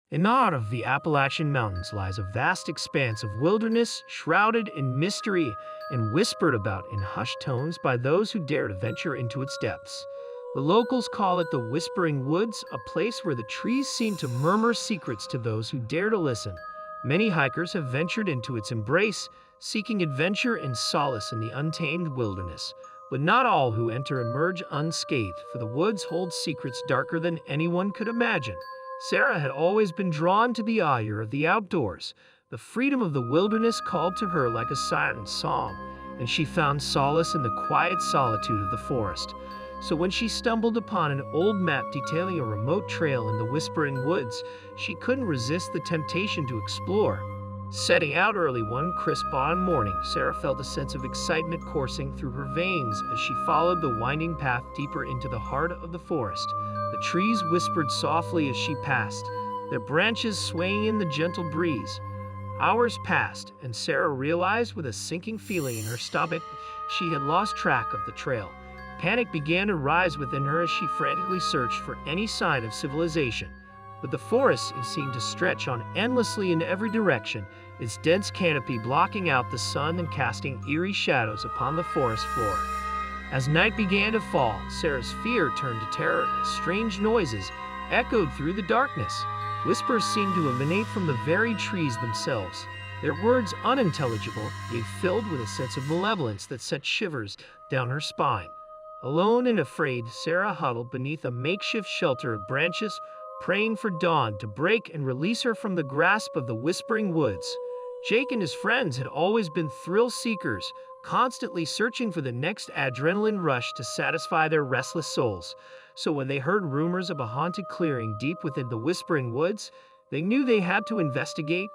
In the heart of the Appalachian Mountains lies a vast expanse of wilderness, shrouded in mystery and whispered about in hushed tones by those who dare to venture into its depths. The locals call it the Whispering Woods, a place where the trees seem to murmur secrets to those who dare to listen. Many hikers have ventured into its embrace, seeking adventure and solace in the untamed wilderness. But not all who enter emerge unscathed, for the woods hold secrets darker than anyone could imagine. Sarah had always been drawn to the allure of the outdoors. The freedom of the wilderness called to her like a siren song, and she found solace in the quiet solitude of the forest. So when she stumbled upon an old map detailing a remote trail in the Whispering Woods, she couldn't resist the temptation to explore. Setting out early one crisp autumn morning, Sarah felt a sense of excitement coursing through her veins as she followed the winding path deeper into the heart of the forest. The trees whispered softly as she passed, their branches swaying in the gentle breeze. Hours passed, and Sarah realized with a sinking feeling in her stomach she had lost track of the trail. Panic began to rise within her as she frantically searched for any sign of civilization. But the forest seemed to stretch on endlessly in every direction, its dense canopy blocking out the sun and casting eerie shadows upon the forest floor. As night began to fall, Sarah's fear turned to terror as strange noises echoed through the darkness. Whispers seemed to emanate from the very trees themselves, their words unintelligible, yet filled with a sense of malevolence that sent shivers down her spine. Alone and afraid, Sarah huddled beneath a makeshift shelter of branches, praying for dawn to break and release her from the grasp of the Whispering Woods. Jake and his friends had always been thrill seekers, constantly searching for the next adrenaline rush to satisfy their restless souls. So when they heard rumors of a haunted clearing deep within the Whispering Woods, they knew they had to investigate.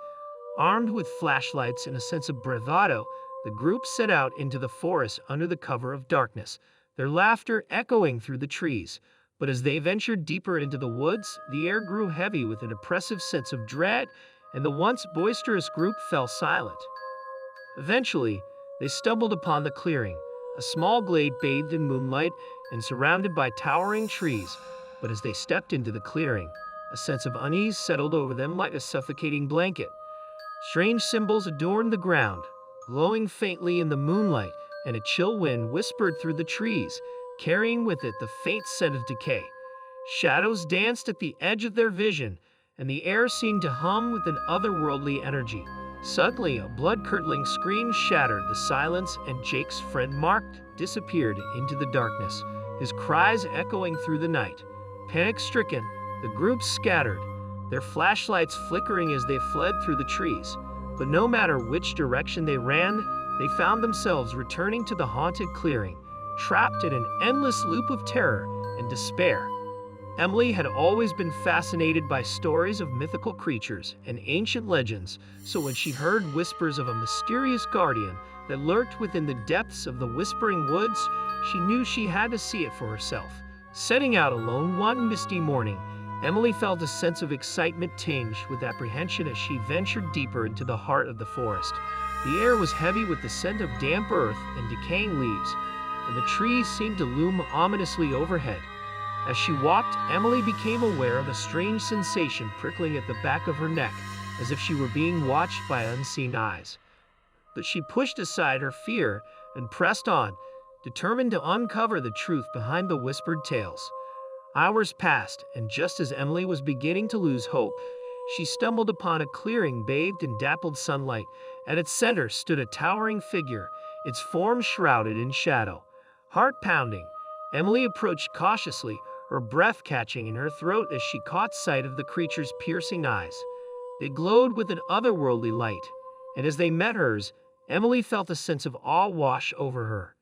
Armed with flashlights and a sense of bravado, the group set out into the forest under the cover of darkness, their laughter echoing through the trees. But as they ventured deeper into the woods, the air grew heavy with an oppressive sense of dread, and the once boisterous group fell silent. Eventually, they stumbled upon the clearing, a small glade bathed in moonlight and surrounded by towering trees. But as they stepped into the clearing, a sense of unease settled over them like a suffocating blanket. Strange symbols adorned the ground, glowing faintly in the moonlight, and a chill wind whispered through the trees, carrying with it the faint scent of decay. Shadows danced at the edge of their vision, and the air seemed to hum with an otherworldly energy. Suddenly, a blood-curdling scream shattered the silence, and Jake's friend Mark disappeared into the darkness, his cries echoing through the night. Panic-stricken, the group scattered, their flashlights flickering as they fled through the trees. But no matter which direction they ran, they found themselves returning to the haunted clearing, trapped in an endless loop of terror and despair. Emily had always been fascinated by stories of mythical creatures and ancient legends, so when she heard whispers of a mysterious guardian that lurked within the depths of the Whispering Woods, she knew she had to see it for herself. Setting out alone one misty morning, Emily felt a sense of excitement tinged with apprehension as she ventured deeper into the heart of the forest. The air was heavy with the scent of damp earth and decaying leaves, and the trees seemed to loom ominously overhead. As she walked, Emily became aware of a strange sensation prickling at the back of her neck, as if she were being watched by unseen eyes. But she pushed aside her fear and pressed on, determined to uncover the truth behind the whispered tales. Hours passed, and just as Emily was beginning to lose hope, she stumbled upon a clearing bathed in dappled sunlight. At its center stood a towering figure, its form shrouded in shadow. Heart pounding, Emily approached cautiously, her breath catching in her throat as she caught sight of the creature's piercing eyes. They glowed with an otherworldly light, and as they met hers, Emily felt a sense of awe wash over her.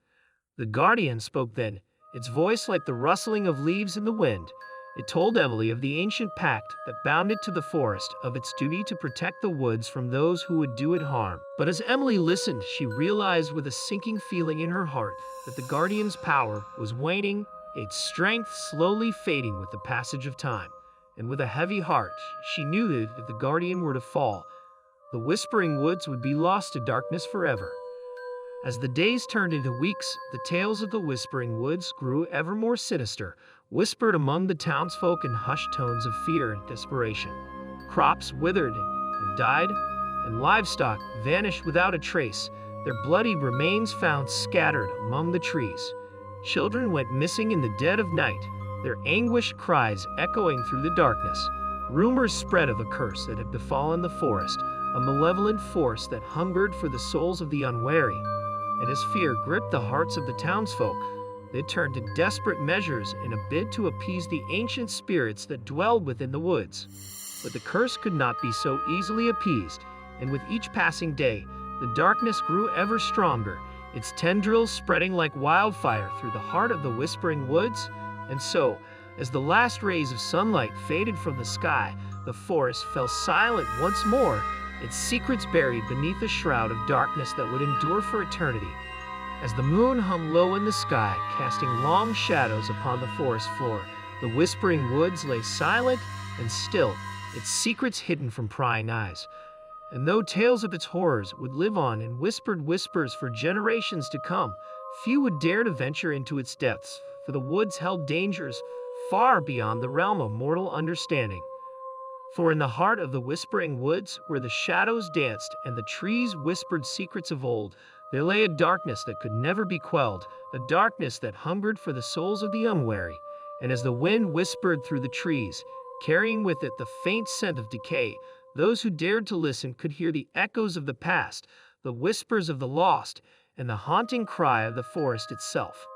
The guardian spoke then, its voice like the rustling of leaves in the wind. It told Emily of the ancient pact that bound it to the forest, of its duty to protect the woods from those who would do it harm. But as Emily listened, she realized with a sinking feeling in her heart that the guardian's power was waning, its strength slowly fading with the passage of time. And with a heavy heart, she knew that if the guardian were to fall, the Whispering Woods would be lost to darkness forever. As the days turned into weeks, the tales of the Whispering Woods grew ever more sinister, whispered among the townsfolk in hushed tones of fear and desperation. Crops withered and died, and livestock vanished without a trace, their bloody remains found scattered among the trees. Children went missing in the dead of night, their anguished cries echoing through the darkness. Rumors spread of a curse that had befallen the forest, a malevolent force that hungered for the souls of the unwary. And as fear gripped the hearts of the townsfolk, they turned to desperate measures in a bid to appease the ancient spirits that dwelled within the woods. But the curse could not be so easily appeased, and with each passing day, the darkness grew ever stronger, its tendrils spreading like wildfire through the heart of the whispering woods. And so, as the last rays of sunlight faded from the sky, the forest fell silent once more, its secrets buried beneath a shroud of darkness that would endure for eternity. As the moon hung low in the sky, casting long shadows upon the forest floor, the whispering woods lay silent and still, its secrets hidden from prying eyes. And though tales of its horrors would live on in whispered whispers for generations to come, few would dare to venture into its depths, for the woods held dangers far beyond the realm of mortal understanding. For in the heart of the whispering woods, where the shadows danced and the trees whispered secrets of old, there lay a darkness that could never be quelled, a darkness that hungered for the souls of the unwary. And as the wind whispered through the trees, carrying with it the faint scent of decay, those who dared to listen could hear the echoes of the past, the whispers of the lost, and the haunting cry of the forest itself.